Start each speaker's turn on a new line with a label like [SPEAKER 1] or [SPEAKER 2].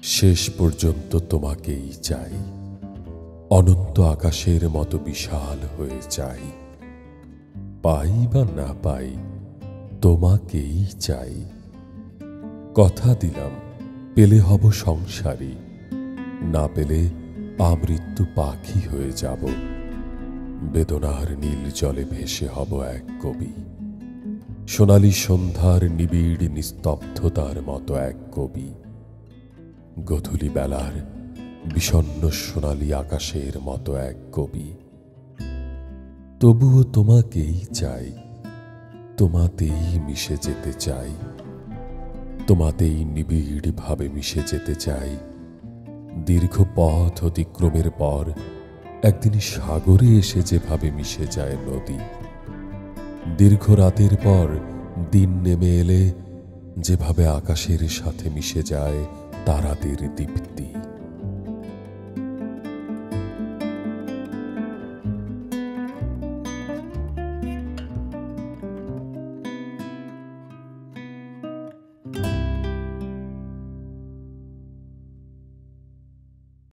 [SPEAKER 1] শেষ পর্যন্ত তোমাকেই চাই, অনন্ত আকাশের মতো বিশাল হয়ে চাই। পাই বা না পাই, তোমাকেই চাই। কথা দিলাম, পেলে হব সংসারী, না পেলে আমৃত্যু পাখি হয়ে যাব। বেদনার নীল জলে ভেসে হব এক কবি, সোনালী সন্ধ্যার নিবিড় নিস্তব্ধতার মতো এক কবি, গধূলি বেলার বিষণ্ণ সোনালী আকাশের মতো এক কবি। তবুও তোমাকেই চাই, তোমাতেই মিশে যেতে চাই, তোমাতেই নিবিড় ভাবে মিশে যেতে চাই। দীর্ঘ পথ অতিক্রমের পর একদিন সাগরে এসে যেভাবে মিশে যায় নদী, দীর্ঘ রাতের পর দিন নেমে এলে যেভাবে আকাশের সাথে মিশে যায় তারাদের দীপ্তি।